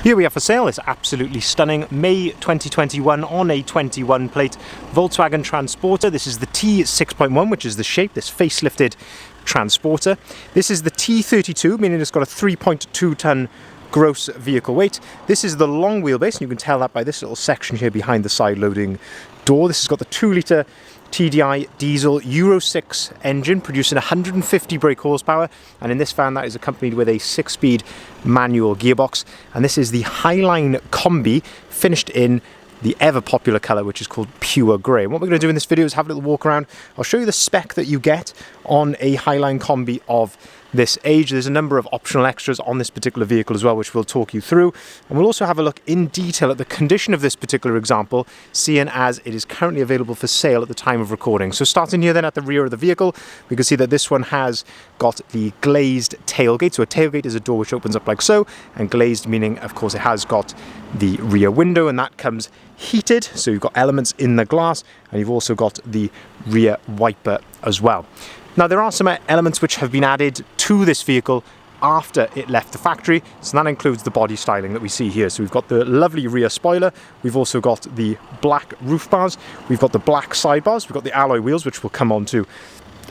Here we have for sale this absolutely stunning May 2021 on a 21 plate Volkswagen Transporter. This is the T6.1, which is the shape, this facelifted Transporter. This is the T32, meaning it's got a 3.2 ton gross vehicle weight. This is the long wheelbase, and you can tell that by this little section here behind the side loading door. This has got the 2-litre TDI diesel Euro 6 engine producing 150 brake horsepower, and in this van that is accompanied with a 6-speed manual gearbox. And this is the Highline Combi, finished in the ever popular colour, which is called pure grey. And what we're going to do in this video is have a little walk around. I'll show you the spec that you get on a Highline Combi of this age. There's a number of optional extras on this particular vehicle as well, which we'll talk you through. And we'll also have a look in detail at the condition of this particular example, seeing as it is currently available for sale at the time of recording. So starting here then at the rear of the vehicle, we can see that this one has got the glazed tailgate. So a tailgate is a door which opens up like so, and glazed meaning, of course, it has got the rear window, and that comes heated. So you've got elements in the glass, and you've also got the rear wiper as well. Now, there are some elements which have been added to this vehicle after it left the factory, so that includes the body styling that we see here. So we've got the lovely rear spoiler, we've also got the black roof bars, we've got the black sidebars, we've got the alloy wheels, which we'll come on to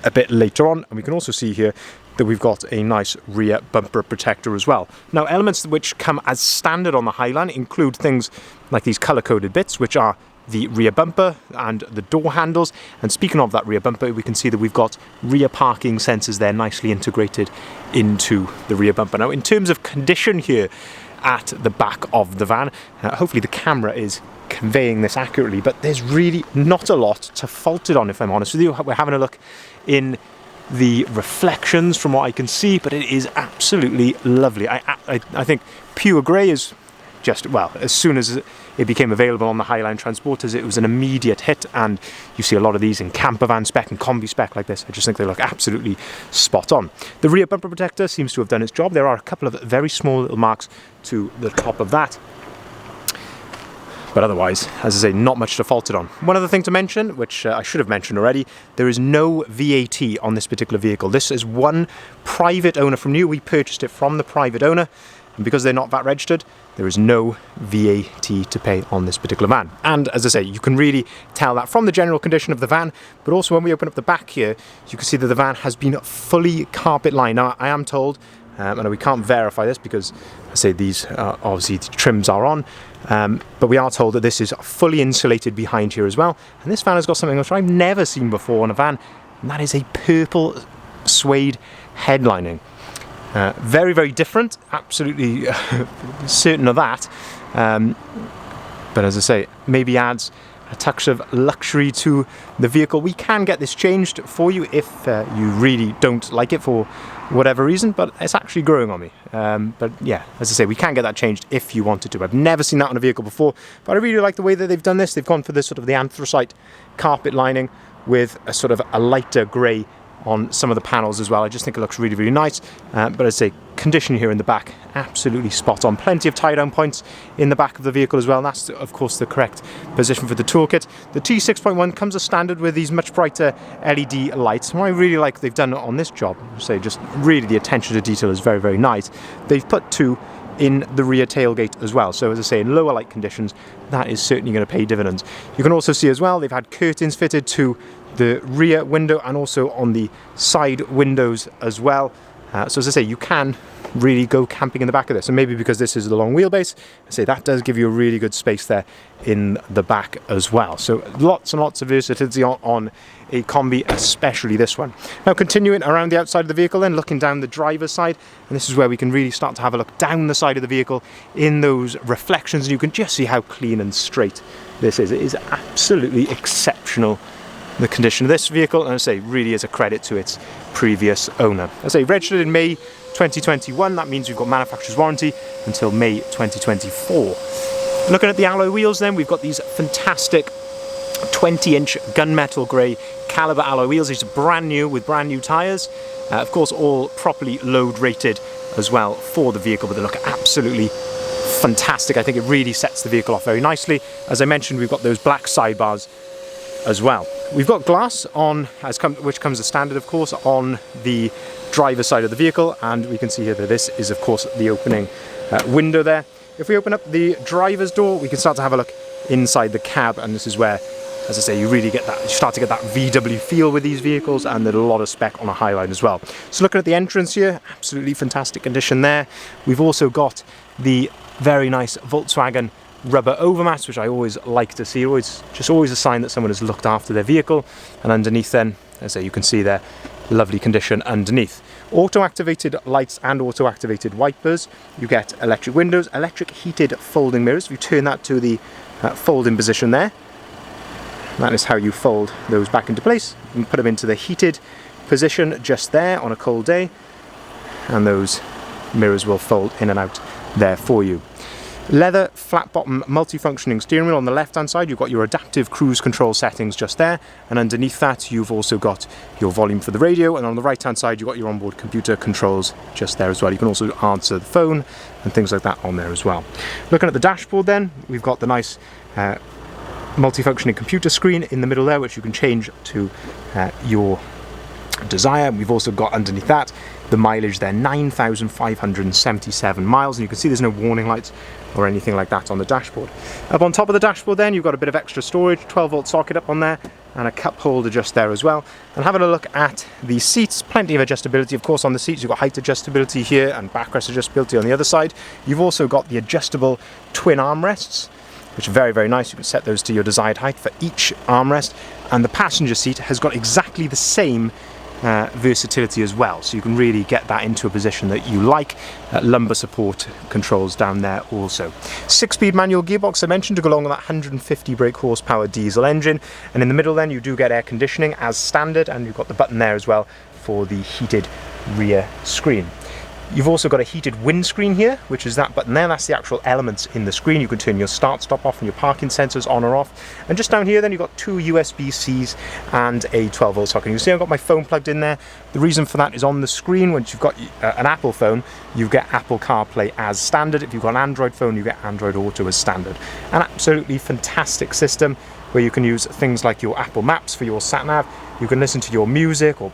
a bit later on, and we can also see here that we've got a nice rear bumper protector as well. Now, elements which come as standard on the Highline include things like these colour-coded bits, which are the rear bumper and the door handles. And speaking of that rear bumper, we can see that we've got rear parking sensors there nicely integrated into the rear bumper. Now, in terms of condition here at the back of the van, hopefully the camera is conveying this accurately, but there's really not a lot to fault it on, if I'm honest with you. We're having a look in the reflections from what I can see, but it is absolutely lovely. I think pure grey is just, well, as soon as it became available on the Highline Transporters, it was an immediate hit, and you see a lot of these in camper van spec and combi spec like this. I just think they look absolutely spot on. The rear bumper protector seems to have done its job. There are a couple of very small little marks to the top of that, but otherwise, as I say, not much to fault it on. One other thing to mention, which I should have mentioned already, there is no VAT on this particular vehicle. This is one private owner from new. We purchased it from the private owner, and because they're not VAT registered, there is no VAT to pay on this particular van. And as I say, you can really tell that from the general condition of the van, but also when we open up the back here, you can see that the van has been fully carpet lined. Now, I am told, and we can't verify this because, I say, these obviously the trims are on, but we are told that this is fully insulated behind here as well. And this van has got something which I've never seen before on a van, and that is a purple suede headlining. Very, very different, absolutely certain of that, but as I say, maybe adds a touch of luxury to the vehicle. We can get this changed for you if you really don't like it for whatever reason, but it's actually growing on me. But yeah, as I say, we can get that changed if you wanted to. I've never seen that on a vehicle before, but I really like the way that they've done this. They've gone for this sort of the anthracite carpet lining with a sort of a lighter grey on some of the panels as well. I just think it looks really, really nice. But as I say, condition here in the back, absolutely spot on. Plenty of tie-down points in the back of the vehicle as well. And that's, of course, the correct position for the toolkit. The T6.1 comes as standard with these much brighter LED lights. What I really like they've done on this job, say, just really the attention to detail is very, very nice. They've put two in the rear tailgate as well. So as I say, in lower light conditions, that is certainly going to pay dividends. You can also see as well, they've had curtains fitted to the rear window and also on the side windows as well. So as I say, you can really go camping in the back of this, and maybe because this is the long wheelbase, I say that does give you a really good space there in the back as well. So lots and lots of versatility on a Combi, especially this one. Now, continuing around the outside of the vehicle, then looking down the driver's side, and this is where we can really start to have a look down the side of the vehicle in those reflections, and you can just see how clean and straight this is. It is absolutely exceptional, the condition of this vehicle, and I say really is a credit to its previous owner. I say registered in May 2021, that means we've got manufacturer's warranty until May 2024. Looking at the alloy wheels then, we've got these fantastic 20-inch gunmetal grey caliber alloy wheels. These are brand new with brand new tyres, of course all properly load rated as well for the vehicle, but they look absolutely fantastic. I think it really sets the vehicle off very nicely. As I mentioned, we've got those black sidebars as well. We've got glass on, which comes as standard, of course, on the driver's side of the vehicle, and we can see here that this is, of course, the opening window there. If we open up the driver's door, we can start to have a look inside the cab, and this is where, as I say, you really get that, you start to get that VW feel with these vehicles, and there's a lot of spec on a Highline as well. So looking at the entrance here, absolutely fantastic condition there. We've also got the very nice Volkswagen rubber overmats, which I always like to see. Always a sign that someone has looked after their vehicle. And underneath then, as I say, you can see there, lovely condition underneath. Auto-activated lights and auto-activated wipers. You get electric windows, electric heated folding mirrors. If you turn that to the folding position there, that is how you fold those back into place. You can put them into the heated position just there on a cold day, and those mirrors will fold in and out there for you. Leather flat bottom multifunctioning steering wheel. On the left hand side you've got your adaptive cruise control settings just there, and underneath that you've also got your volume for the radio, and on the right hand side you've got your onboard computer controls just there as well. You can also answer the phone and things like that on there as well. Looking at the dashboard then, we've got the nice multifunctioning computer screen in the middle there, which you can change to your desire. We've also got underneath that the mileage there, 9,577 miles, and you can see there's no warning lights or anything like that on the dashboard. Up on top of the dashboard then you've got a bit of extra storage, 12-volt socket up on there, and a cup holder just there as well. And having a look at the seats, plenty of adjustability. Of course on the seats you've got height adjustability here and backrest adjustability on the other side. You've also got the adjustable twin armrests, which are very, very nice. You can set those to your desired height for each armrest, and the passenger seat has got exactly the same versatility as well, so you can really get that into a position that you like. Lumbar support controls down there also. 6-speed manual gearbox I mentioned to go along with that 150 brake horsepower diesel engine, and in the middle then you do get air conditioning as standard, and you've got the button there as well for the heated rear screen. You've also got a heated windscreen here, which is that button there. That's the actual elements in the screen. You can turn your start stop off and your parking sensors on or off. And just down here then you've got 2 USB-Cs and a 12-volt socket. You can see I've got my phone plugged in there. The reason for that is on the screen, once you've got an Apple phone, you get Apple CarPlay as standard. If you've got an Android phone, you get Android Auto as standard. An absolutely fantastic system where you can use things like your Apple Maps for your sat-nav. You can listen to your music or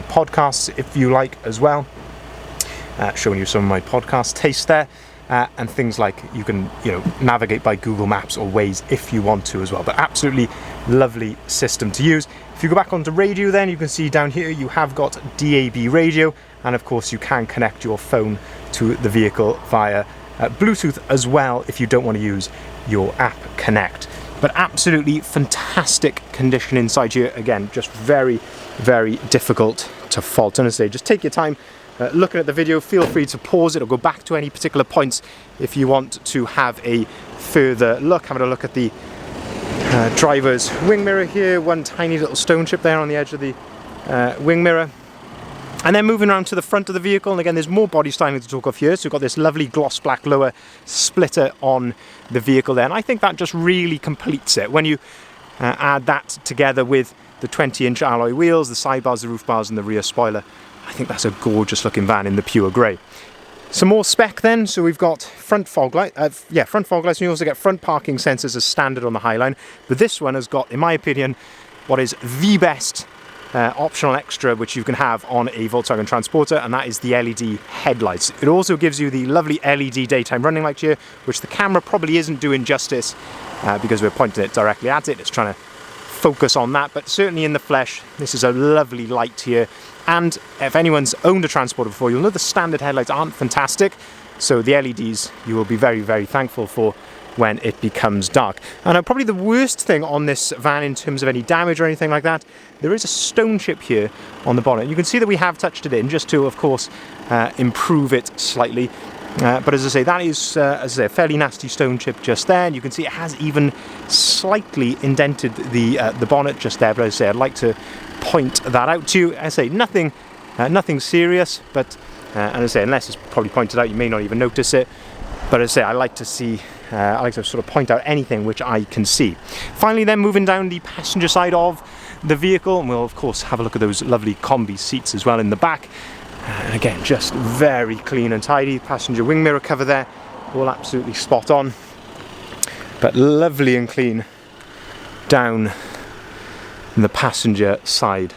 podcasts if you like as well. Showing you some of my podcast taste there, and things like you can navigate by Google Maps or Waze if you want to as well. But absolutely lovely system to use. If you go back onto radio then you can see down here you have got DAB radio, and of course you can connect your phone to the vehicle via Bluetooth as well if you don't want to use your app Connect. But absolutely fantastic condition inside here. Again, just very, very difficult to fault. And as I say, just take your time looking at the video. Feel free to pause it or go back to any particular points if you want to have a further look. Having a look at the driver's wing mirror here, one tiny little stone chip there on the edge of the wing mirror. And then moving around to the front of the vehicle, and again there's more body styling to talk of here. So we've got this lovely gloss black lower splitter on the vehicle there, and I think that just really completes it. When you add that together with the 20-inch alloy wheels, the sidebars, the roof bars and the rear spoiler, I think that's a gorgeous looking van in the pure grey. Some more spec then, so we've got front fog lights, and you also get front parking sensors as standard on the Highline, but this one has got, in my opinion, what is the best optional extra which you can have on a Volkswagen Transporter, and that is the LED headlights. It also gives you the lovely LED daytime running light here, which the camera probably isn't doing justice because we're pointing it directly at it. It's trying to focus on that, but certainly in the flesh this is a lovely light here. And if anyone's owned a Transporter before, you'll know the standard headlights aren't fantastic, so the LEDs you will be very, very thankful for when it becomes dark. And probably the worst thing on this van in terms of any damage or anything like that, there is a stone chip here on the bonnet. You can see that we have touched it in just to, of course, improve it slightly. But as I say, that is a fairly nasty stone chip just there, and you can see it has even slightly indented the bonnet just there. But as I say, I'd like to point that out to you. As I say, nothing serious, but and as I say, unless it's probably pointed out, you may not even notice it. But as I say, I like to sort of point out anything which I can see. Finally then, moving down the passenger side of the vehicle, and we'll of course have a look at those lovely Combi seats as well in the back. And again, just very clean and tidy. Passenger wing mirror cover there, all absolutely spot on, but lovely and clean down the passenger side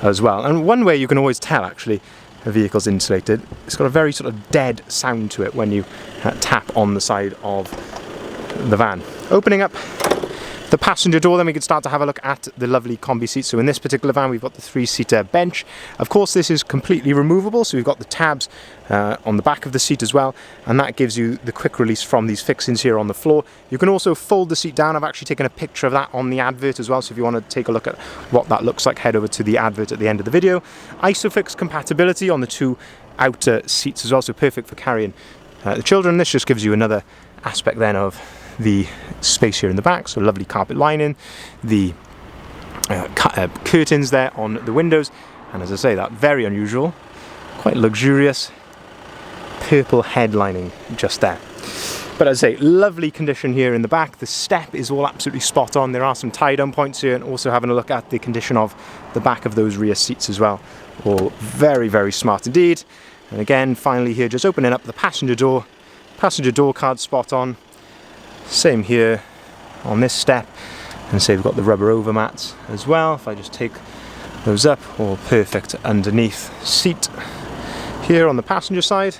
as well. And one way you can always tell actually a vehicle's insulated, it's got a very sort of dead sound to it when you tap on the side of the van. Opening up the passenger door, then we can start to have a look at the lovely combi seats. So in this particular van, we've got the 3-seater bench. Of course, this is completely removable, so we've got the tabs on the back of the seat as well, and that gives you the quick release from these fixings here on the floor. You can also fold the seat down. I've actually taken a picture of that on the advert as well, so if you want to take a look at what that looks like, head over to the advert at the end of the video. Isofix compatibility on the 2 outer seats as well, so perfect for carrying the children. This just gives you another aspect then of the space here in the back, so lovely carpet lining, the curtains there on the windows, and as I say, that very unusual, quite luxurious purple headlining just there. But as I say, lovely condition here in the back. The step is all absolutely spot on. There are some tie down points here, and also having a look at the condition of the back of those rear seats as well. All very, very smart indeed. And again, finally here, just opening up the passenger door card spot on. Same here on this step, and say we've got the rubber overmats as well. If I just take those up, all perfect underneath seat here on the passenger side.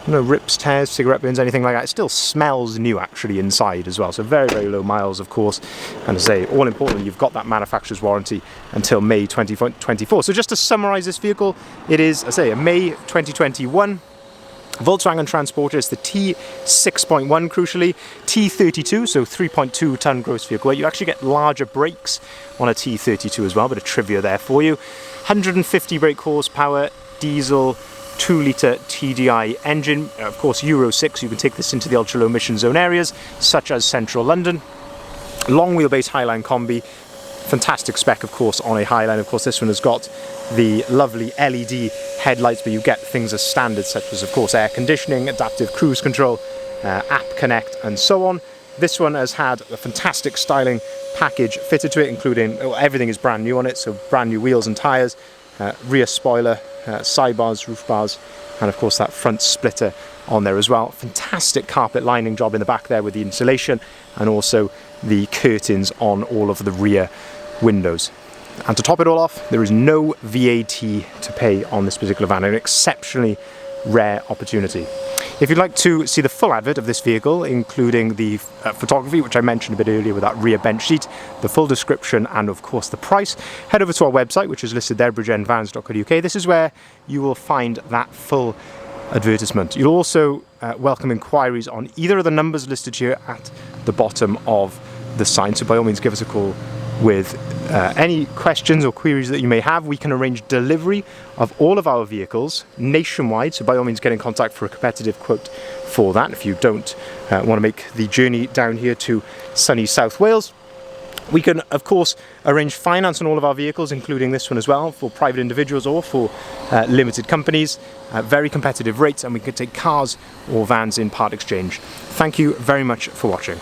No rips, tears, cigarette burns, anything like that. It still smells new actually inside as well, so very, very low miles of course. And as I say, all importantly, you've got that manufacturer's warranty until May 2024. So just to summarise this vehicle, it is, as I say, a May 2021 Volkswagen Transporter. It's the T6.1, crucially, T32, so 3.2 ton gross vehicle weight. You actually get larger brakes on a T32 as well, bit of trivia there for you. 150 brake horsepower, diesel, 2-litre TDI engine, of course Euro 6, you can take this into the ultra low emission zone areas, such as central London. Long wheelbase Highline combi, fantastic spec of course on a Highline. Of course this one has got the lovely LED headlights, but you get things as standard such as of course air conditioning, adaptive cruise control, app connect and so on. This one has had a fantastic styling package fitted to it, including everything is brand new on it, so brand new wheels and tyres, rear spoiler, side bars, roof bars, and of course that front splitter on there as well. Fantastic carpet lining job in the back there with the insulation, and also the curtains on all of the rear windows. And to top it all off, there is no VAT to pay on this particular van, an exceptionally rare opportunity. If you'd like to see the full advert of this vehicle, including the photography, which I mentioned a bit earlier with that rear bench seat, the full description and of course the price, head over to our website, which is listed there, bridgeendvans.co.uk. This is where you will find that full advertisement. You'll also welcome inquiries on either of the numbers listed here at the bottom of the sign, so by all means give us a call with any questions or queries that you may have. We can arrange delivery of all of our vehicles nationwide, so by all means get in contact for a competitive quote for that if you don't want to make the journey down here to sunny South Wales. We can of course arrange finance on all of our vehicles, including this one as well, for private individuals or for limited companies, very competitive rates, and we can take cars or vans in part exchange. Thank you very much for watching.